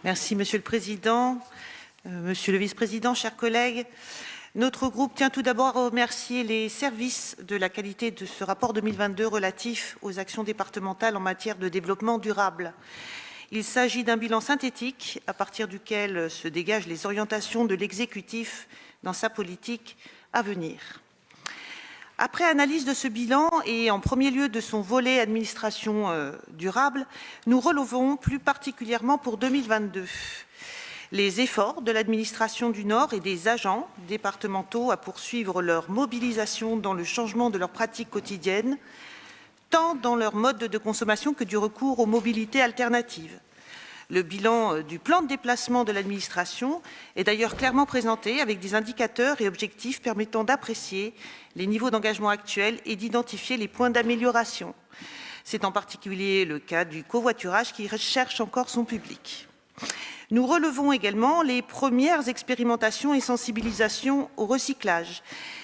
Merci, Monsieur le Président, Monsieur le Vice-président, chers collègues. Notre groupe tient tout d'abord à remercier les services de la qualité de ce rapport 2022 relatif aux actions départementales en matière de développement durable. Il s'agit d'un bilan synthétique à partir duquel se dégagent les orientations de l'exécutif dans sa politique à venir. Après analyse de ce bilan et en premier lieu de son volet administration durable, nous relevons plus particulièrement pour 2022 les efforts de l'administration du Nord et des agents départementaux à poursuivre leur mobilisation dans le changement de leurs pratiques quotidiennes, tant dans leur mode de consommation que du recours aux mobilités alternatives. Le bilan du plan de déplacement de l'administration est d'ailleurs clairement présenté avec des indicateurs et objectifs permettant d'apprécier les niveaux d'engagement actuels et d'identifier les points d'amélioration. C'est en particulier le cas du covoiturage qui recherche encore son public. Nous relevons également les premières expérimentations et sensibilisations au recyclage,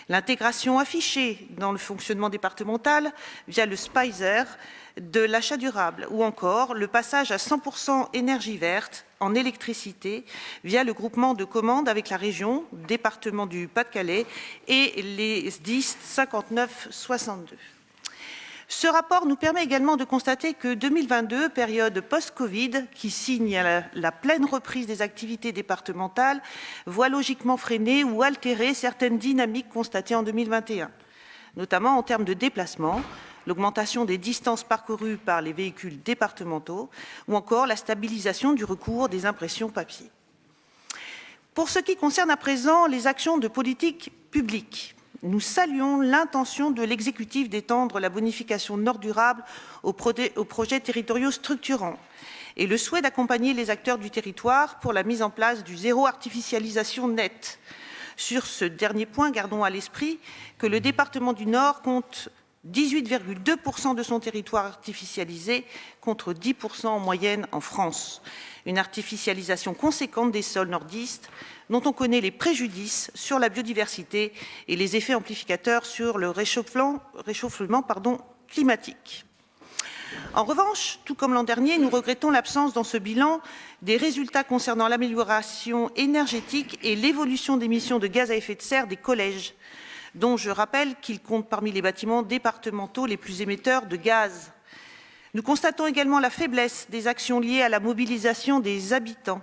l'intégration affichée dans le fonctionnement départemental via le Spicer de l'achat durable ou encore le passage à 100% énergie verte en électricité via le groupement de commandes avec la région, département du Pas-de-Calais et les SDIS 59-62. Ce rapport nous permet également de constater que 2022, période post-Covid, qui signe la pleine reprise des activités départementales, voit logiquement freiner ou altérer certaines dynamiques constatées en 2021, notamment en termes de déplacement, l'augmentation des distances parcourues par les véhicules départementaux ou encore la stabilisation du recours des impressions papier. Pour ce qui concerne à présent les actions de politique publique, nous saluons l'intention de l'exécutif d'étendre la bonification Nord durable aux projets territoriaux structurants et le souhait d'accompagner les acteurs du territoire pour la mise en place du zéro artificialisation nette. Sur ce dernier point, gardons à l'esprit que le département du Nord compte 18,2% de son territoire artificialisé contre 10% en moyenne en France. Une artificialisation conséquente des sols nordistes dont on connaît les préjudices sur la biodiversité et les effets amplificateurs sur le réchauffement climatique. En revanche, tout comme l'an dernier, nous regrettons l'absence dans ce bilan des résultats concernant l'amélioration énergétique et l'évolution des émissions de gaz à effet de serre des collèges, dont je rappelle qu'ils comptent parmi les bâtiments départementaux les plus émetteurs de gaz. Nous constatons également la faiblesse des actions liées à la mobilisation des habitants.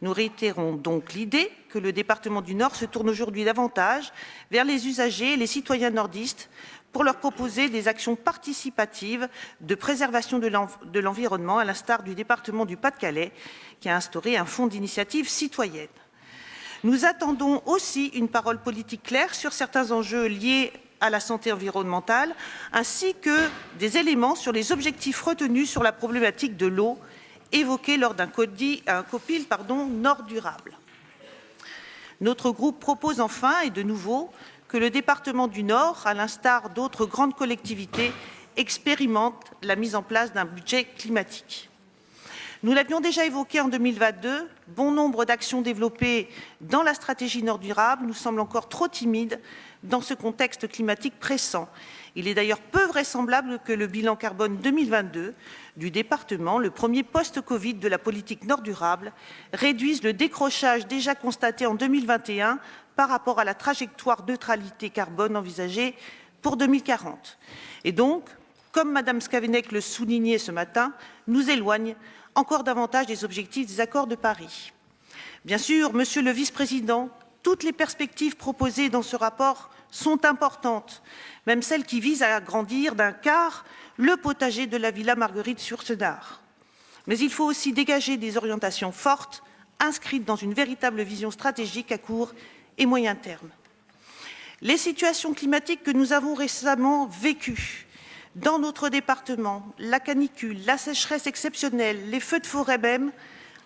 Nous réitérons donc l'idée que le département du Nord se tourne aujourd'hui davantage vers les usagers et les citoyens nordistes pour leur proposer des actions participatives de préservation de l'environnement, à l'instar du département du Pas-de-Calais, qui a instauré un fonds d'initiative citoyenne. Nous attendons aussi une parole politique claire sur certains enjeux liés à la santé environnementale, ainsi que des éléments sur les objectifs retenus sur la problématique de l'eau, évoquée lors d'un COPIL Nord durable. Notre groupe propose enfin, et de nouveau, que le département du Nord, à l'instar d'autres grandes collectivités, expérimente la mise en place d'un budget climatique. Nous l'avions déjà évoqué en 2022, bon nombre d'actions développées dans la stratégie Nord durable nous semblent encore trop timides dans ce contexte climatique pressant. Il est d'ailleurs peu vraisemblable que le bilan carbone 2022 du département, le premier post-Covid de la politique Nord durable, réduise le décrochage déjà constaté en 2021 par rapport à la trajectoire neutralité carbone envisagée pour 2040. Et donc, comme Madame Skavenek le soulignait ce matin, nous éloigne encore davantage des objectifs des accords de Paris. Bien sûr, Monsieur le Vice-président, toutes les perspectives proposées dans ce rapport sont importantes, même celles qui visent à agrandir d'un quart le potager de la Villa Marguerite sur Senart. Mais il faut aussi dégager des orientations fortes, inscrites dans une véritable vision stratégique à court et moyen terme. Les situations climatiques que nous avons récemment vécues dans notre département, la canicule, la sécheresse exceptionnelle, les feux de forêt même,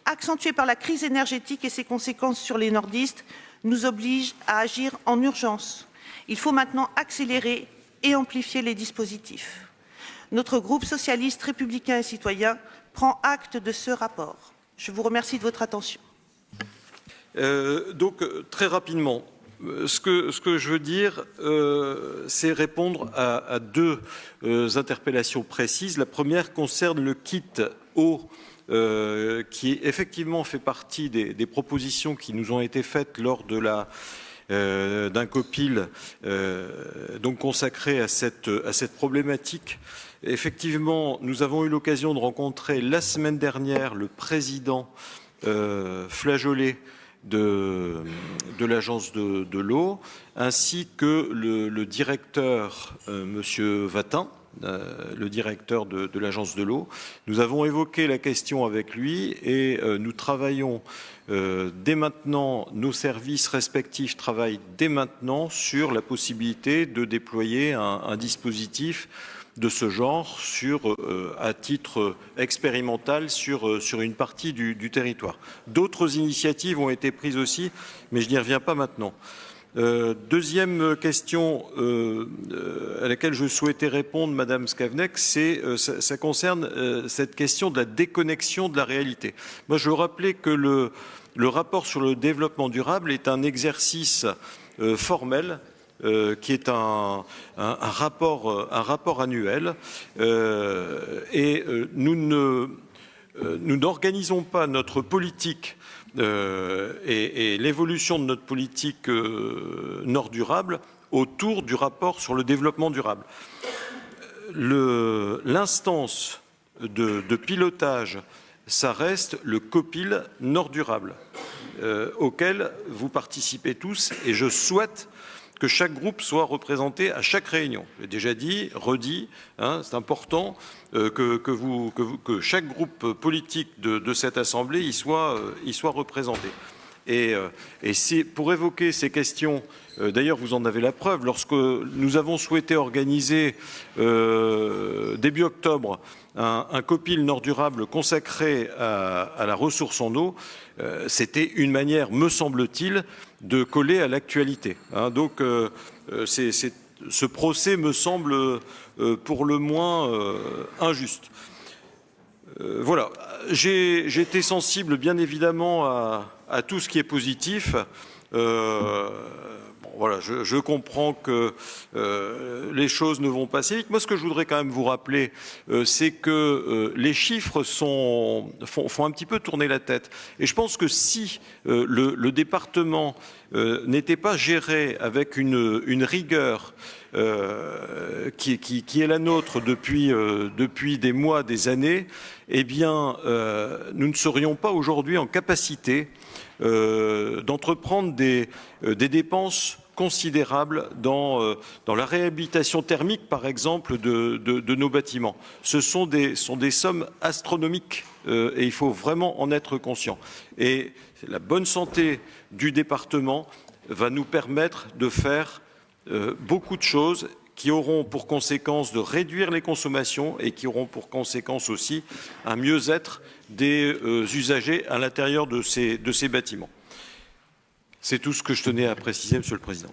accentués par la crise énergétique et ses conséquences sur les nordistes, nous obligent à agir en urgence. Il faut maintenant accélérer et amplifier les dispositifs. Notre groupe socialiste, républicain et citoyen prend acte de ce rapport. Je vous remercie de votre attention. Très rapidement, ce que je veux dire, c'est répondre à deux interpellations précises. La première concerne le kit eau qui effectivement fait partie des propositions qui nous ont été faites lors de d'un COPIL donc consacré à cette problématique. Effectivement, nous avons eu l'occasion de rencontrer la semaine dernière le président flageolet de l'agence de l'eau, ainsi que le directeur, Monsieur Vatin, le directeur de l'agence de l'eau. Nous avons évoqué la question avec lui et nous travaillons dès maintenant, nos services respectifs travaillent dès maintenant sur la possibilité de déployer un dispositif de ce genre à titre expérimental sur une partie du territoire. D'autres initiatives ont été prises aussi, mais je n'y reviens pas maintenant. Deuxième question à laquelle je souhaitais répondre, Madame Skavenek, ça concerne cette question de la déconnexion de la réalité. Moi, je veux rappeler que le rapport sur le développement durable est un exercice formel qui est un rapport annuel et nous n'organisons pas notre politique et l'évolution de notre politique Nord durable autour du rapport sur le développement durable. L'instance de pilotage, ça reste le COPIL Nord durable auquel vous participez tous et je souhaite que chaque groupe soit représenté à chaque réunion. J'ai déjà dit, redit, c'est important que chaque groupe politique de cette Assemblée y soit représenté. Et c'est pour évoquer ces questions, d'ailleurs vous en avez la preuve, lorsque nous avons souhaité organiser début octobre un COPIL Nord durable consacré à la ressource en eau, c'était une manière, me semble-t-il, de coller à l'actualité. Donc ce procès me semble pour le moins injuste. Voilà, j'ai été sensible bien évidemment à tout ce qui est positif. Voilà, je comprends que les choses ne vont pas assez vite. Moi, ce que je voudrais quand même vous rappeler, c'est que les chiffres font un petit peu tourner la tête. Et je pense que si le département n'était pas géré avec une rigueur qui est la nôtre depuis des mois, des années, eh bien, nous ne serions pas aujourd'hui en capacité d'entreprendre des dépenses considérables dans la réhabilitation thermique, par exemple, de nos bâtiments. Ce sont des sommes astronomiques et il faut vraiment en être conscient. Et la bonne santé du département va nous permettre de faire beaucoup de choses qui auront pour conséquence de réduire les consommations et qui auront pour conséquence aussi un mieux-être des usagers à l'intérieur de ces bâtiments. C'est tout ce que je tenais à préciser, Monsieur le Président.